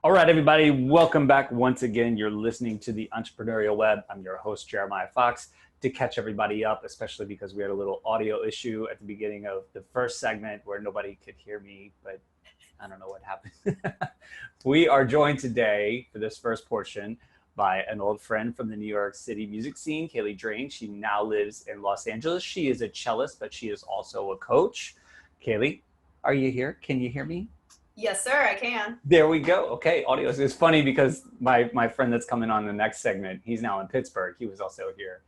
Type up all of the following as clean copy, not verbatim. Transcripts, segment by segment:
All right, everybody, welcome back once again. You're listening to the Entrepreneurial Web. I'm your host, Jeremiah Fox. To catch everybody up, especially because we had a little audio issue at the beginning of the first segment where nobody could hear me, but I don't know what happened. We are joined today for this first portion by an old friend from the New York City music scene, Caleigh Drane. She now lives in Los Angeles. She is a cellist, but she is also a coach. Caleigh, are you here? Can you hear me? Yes, sir, I can. There we go. Okay, audio. It's funny because my friend that's coming on the next segment, he's now in Pittsburgh. He was also here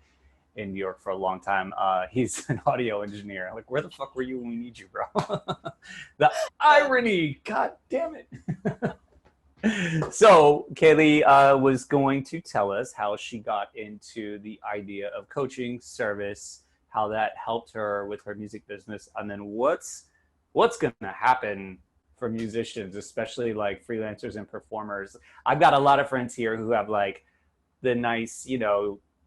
in New York for a long time. He's an audio engineer. I'm like, where the fuck were you when we need you, bro? The irony. God damn it. So Caleigh was going to tell us how she got into the idea of coaching service, how that helped her with her music business, and then what's going to happen for musicians, especially like freelancers and performers. I've got a lot of friends here who have like the nice,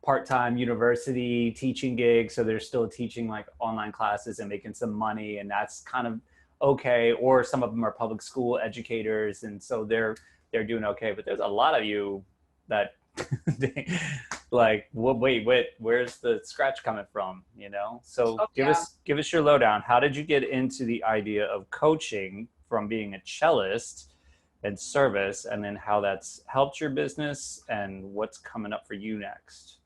part-time university teaching gigs. So they're still teaching like online classes and making some money, and that's kind of okay. Or some of them are public school educators, and so they're doing okay. But there's a lot of you that like, well, wait, where's the scratch coming from? So give us your lowdown. How did you get into the idea of coaching from being a cellist and service, and then how that's helped your business and what's coming up for you next?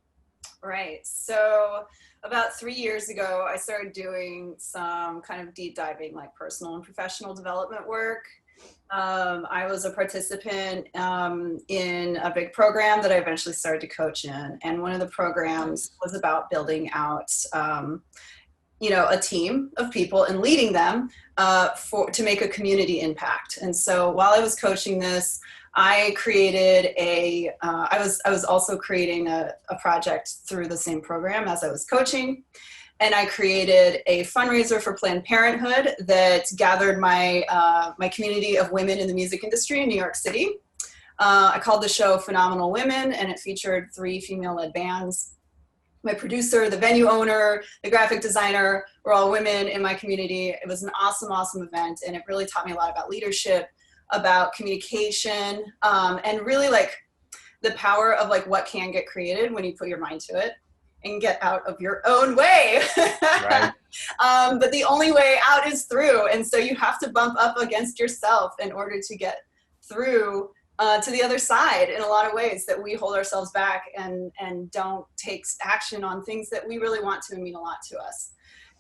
Right. So about 3 years ago, I started doing some kind of deep diving, like personal and professional development work. I was a participant in a big program that I eventually started to coach in. And one of the programs was about building out a team of people and leading them to make a community impact. And so while I was coaching this, I created I was also creating a project through the same program as I was coaching. And I created a fundraiser for Planned Parenthood that gathered my community of women in the music industry in New York City. I called the show Phenomenal Women, and it featured 3 female-led bands. My producer, the venue owner, the graphic designer were all women in my community. It was an awesome, awesome event, and it really taught me a lot about leadership, about communication, and really like the power of like what can get created when you put your mind to it and get out of your own way. Right. But the only way out is through, and so you have to bump up against yourself in order to get through to the other side in a lot of ways, that we hold ourselves back and don't take action on things that we really want to and mean a lot to us.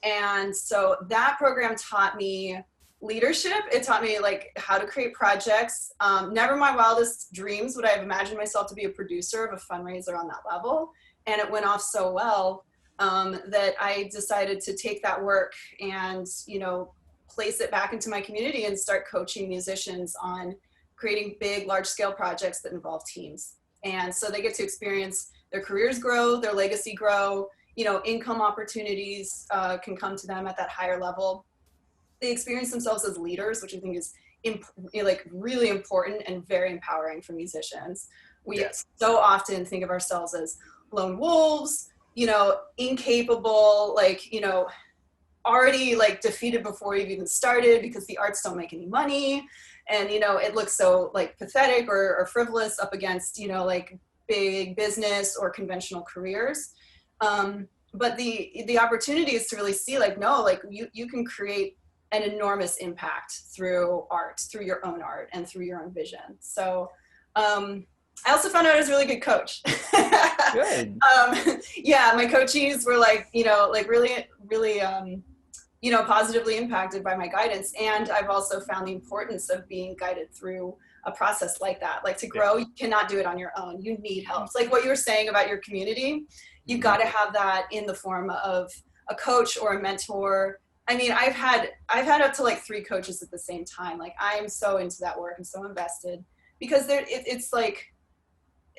And so that program taught me leadership. It taught me like how to create projects. Never in my wildest dreams would I have imagined myself to be a producer of a fundraiser on that level. And it went off so well that I decided to take that work and, place it back into my community and start coaching musicians on creating big, large-scale projects that involve teams. And so they get to experience their careers grow, their legacy grow, income opportunities can come to them at that higher level. They experience themselves as leaders, which I think is really important and very empowering for musicians. We so often think of ourselves as lone wolves, incapable, already like defeated before you've even started because the arts don't make any money. And, it looks so like pathetic or frivolous up against, like big business or conventional careers. But the opportunity is to really see like, no, like you can create an enormous impact through art, through your own art and through your own vision. So I also found out I was a really good coach. Good. My coachees were really, positively impacted by my guidance. And I've also found the importance of being guided through a process like that. Like to grow, you cannot do it on your own. You need help. It's like what you were saying about your community. You've got to have that in the form of a coach or a mentor. I mean, I've had up to like 3 coaches at the same time. Like I'm so into that work and so invested because it's like,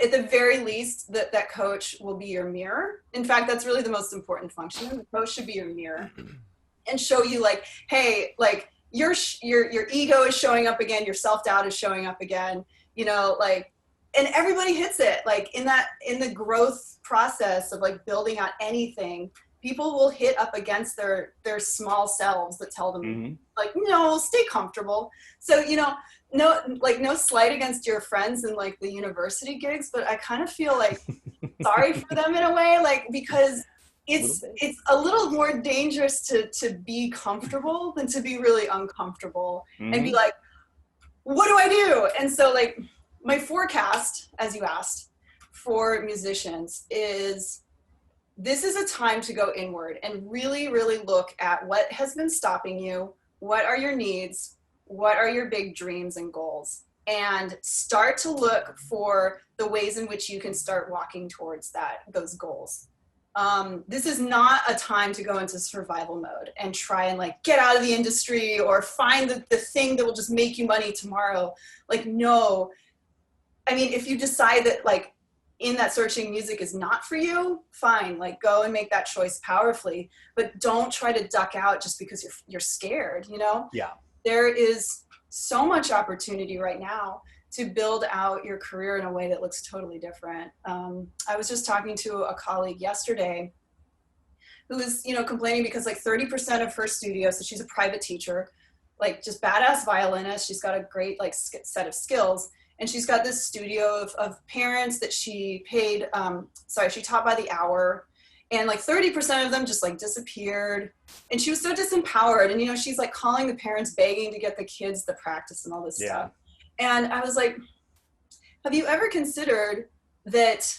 at the very least, that coach will be your mirror. In fact, that's really the most important function. The coach should be your mirror and show you like, hey, like your ego is showing up again, your self-doubt is showing up again, and everybody hits it. Like in the growth process of like building out anything, people will hit up against their small selves that tell them Mm-hmm. like, no, stay comfortable. So, no slight against your friends in like the university gigs, but I kind of feel like sorry for them in a way, like, because it's a little more dangerous to be comfortable than to be really uncomfortable and be Mm-hmm. like, what do I do? And so like my forecast, as you asked, for musicians is this is a time to go inward and really, really look at what has been stopping you. What are your needs? What are your big dreams and goals? And start to look for the ways in which you can start walking towards those goals. This is not a time to go into survival mode and try and like get out of the industry or find the thing that will just make you money tomorrow. Like, no. I mean, if you decide that like in that searching music is not for you, fine, like go and make that choice powerfully, but don't try to duck out just because you're scared, Yeah. There is so much opportunity right now to build out your career in a way that looks totally different. I was just talking to a colleague yesterday who was, complaining because like 30% of her studio, so she's a private teacher, like just badass violinist. She's got a great like set of skills. And she's got this studio of parents that she paid, she taught by the hour. And like 30% of them just like disappeared. And she was so disempowered. And, she's like calling the parents, begging to get the kids the practice and all this stuff. And I was like, have you ever considered that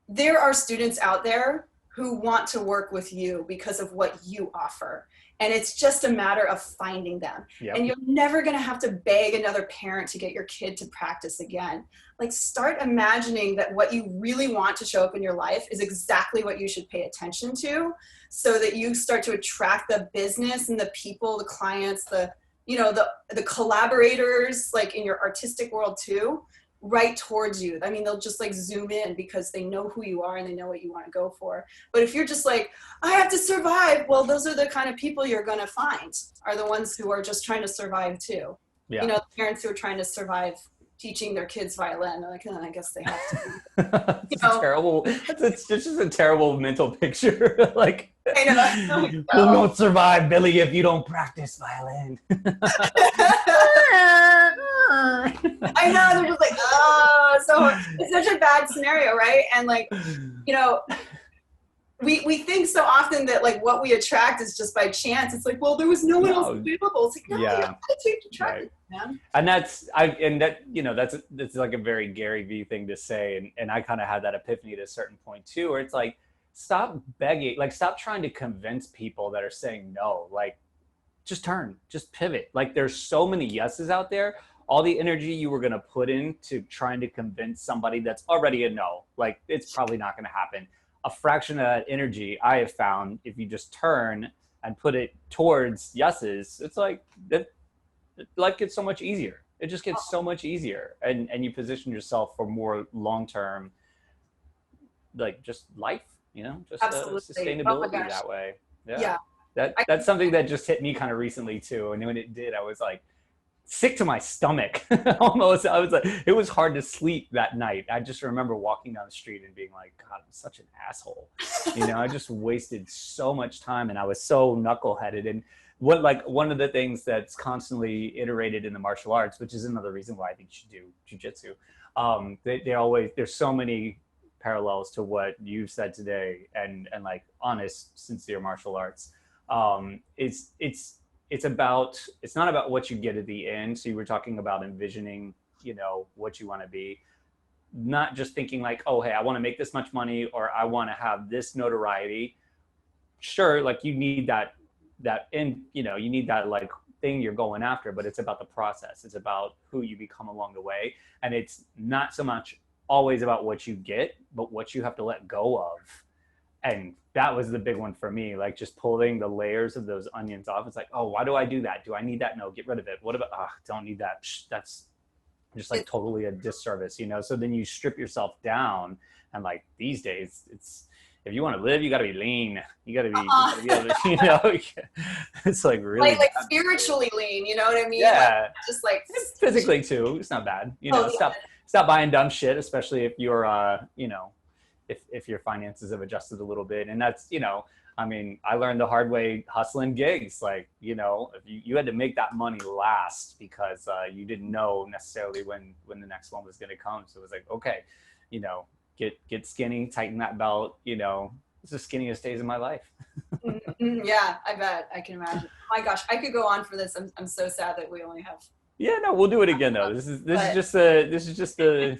there are students out there who want to work with you because of what you offer? And it's just a matter of finding them. Yep. And you're never going to have to beg another parent to get your kid to practice again. Like, start imagining that what you really want to show up in your life is exactly what you should pay attention to, so that you start to attract the business and the people, the clients, the collaborators, like in your artistic world too, right towards you. I mean, they'll just like zoom in because they know who you are and they know what you want to go for. But if you're just like, I have to survive, well, those are the kind of people you're going to find are the ones who are just trying to survive too. Yeah. The parents who are trying to survive teaching their kids violin, they're like, oh, I guess they have to. It's terrible. It's just a terrible mental picture. Like, I know. you won't survive, Billy, if you don't practice violin. I know, they're just like, oh, so it's such a bad scenario, right? And like, we think so often that like what we attract is just by chance. It's like, well, there was no one else available. It's like, no, yeah. you have to attract it, man. And that's like a very Gary Vee thing to say. And I kind of had that epiphany at a certain point too, where it's like, stop begging, like stop trying to convince people that are saying no, like just pivot. Like there's so many yeses out there. All the energy you were going to put into trying to convince somebody that's already a no, like it's probably not going to happen. A fraction of that energy I have found, if you just turn and put it towards yeses, it's like that life gets so much easier. It just gets so much easier. And you position yourself for more long-term, like just life, just sustainability that way. Yeah. That's something that just hit me kind of recently too. And when it did, I was like, sick to my stomach almost. I was like, it was hard to sleep that night. I just remember walking down the street and being like, God, I'm such an asshole. I just wasted so much time and I was so knuckleheaded. And one of the things that's constantly iterated in the martial arts, which is another reason why I think you should do jujitsu. There's so many parallels to what you've said today and like honest, sincere martial arts. It's not about what you get at the end. So you were talking about envisioning, what you want to be, not just thinking like, oh, hey, I want to make this much money or I want to have this notoriety. Sure. Like you need that end, you need that like thing you're going after, but it's about the process. It's about who you become along the way. And it's not so much always about what you get, but what you have to let go of. And that was the big one for me, like just pulling the layers of those onions off. It's like, oh, why do I do that? Do I need that? No, get rid of it. What about, don't need that. That's just like totally a disservice, So then you strip yourself down and like these days it's, if you want to live, you got to be lean. You got to be able to, it's like really like spiritually lean, you know what I mean? Yeah. Like, just like physically too. It's not bad. Stop buying dumb shit, especially if you're, if your finances have adjusted a little bit. And that's, I mean, I learned the hard way hustling gigs. Like, you know, if you had to make that money last because you didn't know necessarily when the next one was going to come. So it was like, okay, you know, get skinny, tighten that belt. You know, it's the skinniest days of my life. Yeah, I bet. I can imagine. Oh my gosh, I could go on for this. I'm so sad that we only have. Yeah, no, we'll do it again though. This is just the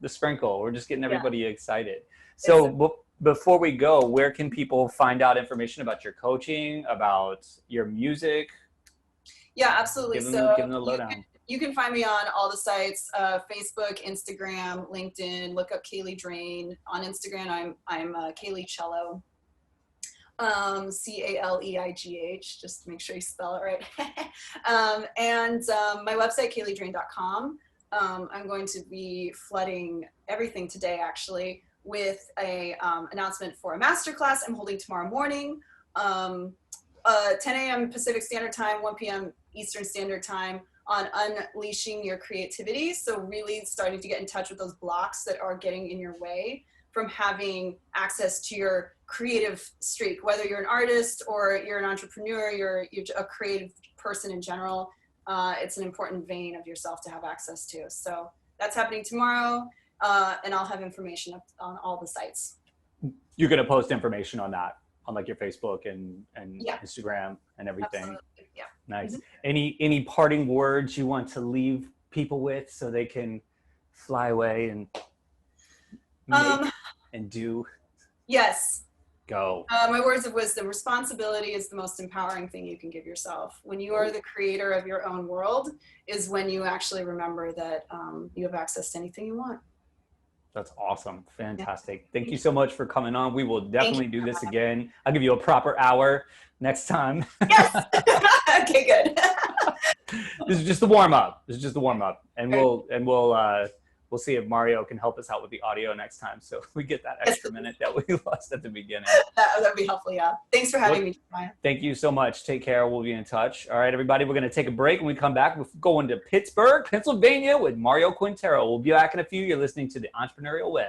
sprinkle. We're just getting everybody excited. So before we go, where can people find out information about your coaching, about your music? Yeah, absolutely. Give So them the lowdown. you can find me on all the sites: Facebook, Instagram, LinkedIn. Look up Caleigh Drane. On Instagram, I'm Caleigh Cello. Caleigh, just to make sure you spell it right. And my website, caleigdrane.com. I'm going to be flooding everything today, actually, with a announcement for a masterclass I'm holding tomorrow morning, 10 a.m. Pacific Standard Time, 1 p.m. Eastern Standard Time, on unleashing your creativity. So really starting to get in touch with those blocks that are getting in your way from having access to your creative streak, whether you're an artist or you're an entrepreneur, you're a creative person in general. It's an important vein of yourself to have access to. So that's happening tomorrow, and I'll have information on all the sites. You're going to post information on that, on like your Facebook and Yeah. Instagram and everything. Absolutely. Yeah. Nice. Mm-hmm. Any parting words you want to leave people with so they can fly away and make and do? Yes. Go. My words of wisdom: responsibility is the most empowering thing you can give yourself. When you are the creator of your own world is when you actually remember that you have access to anything you want. That's awesome. Fantastic. Yeah. Thank you so much for coming on. We will definitely do this again. I'll give you a proper hour next time. Yes. Okay, good. This is just the warm up. And we'll see if Mario can help us out with the audio next time, so we get that extra minute that we lost at the beginning. That'd be helpful. Yeah. Thanks for having me, Maya. Thank you so much. Take care. We'll be in touch. All right, everybody. We're going to take a break. When we come back, we're going to Pittsburgh, Pennsylvania with Mario Quintero. We'll be back in a few. You're listening to the Entrepreneurial Web.